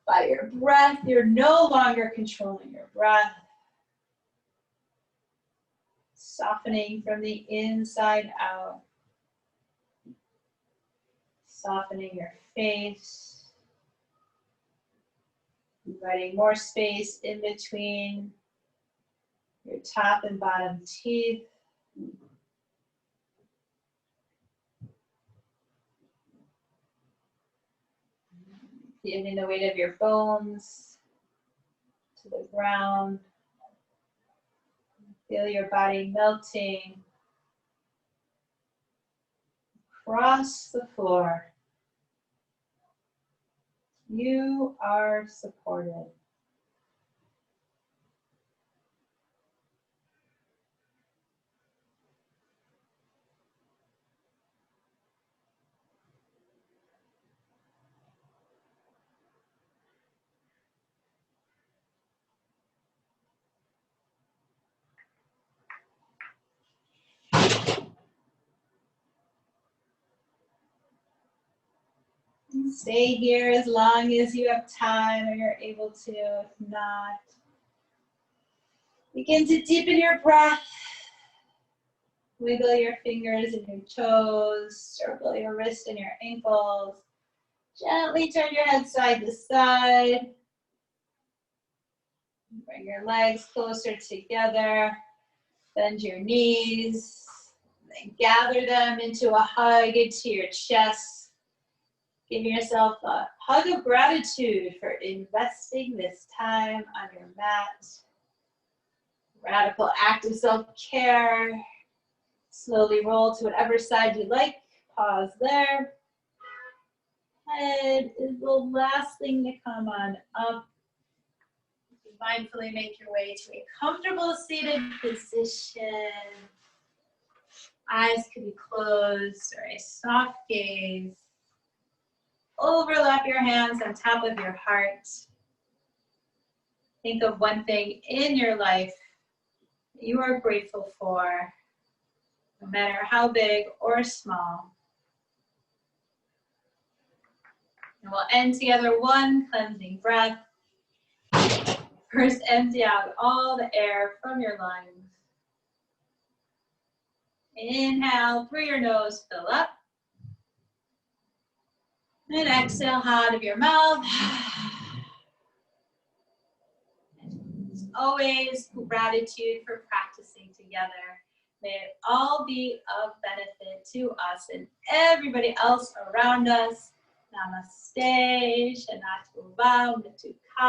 by your breath. You're no longer controlling your breath. Softening from the inside out. Softening your face. Inviting more space in between your top and bottom teeth. Giving the weight of your bones to the ground. Feel your body melting across the floor. You are supported. Stay here as long as you have time or you're able to. If not, begin to deepen your breath. Wiggle your fingers and your toes. Circle your wrists and your ankles. Gently turn your head side to side. Bring your legs closer together. Bend your knees. Then gather them into a hug into your chest. Give yourself a hug of gratitude for investing this time on your mat. Radical act of self-care. Slowly roll to whatever side you like. Pause there. Head is the last thing to come on up. Mindfully make your way to a comfortable seated position. Eyes could be closed or a soft gaze. Overlap your hands on top of your heart. Think of one thing in your life that you are grateful for, no matter how big or small. And we'll end together one cleansing breath. First, empty out all the air from your lungs. Inhale through your nose, fill up. And exhale out of your mouth. As always, gratitude for practicing together. May it all be of benefit to us and everybody else around us. Namaste, Shanatu Bhau, Natu Kai.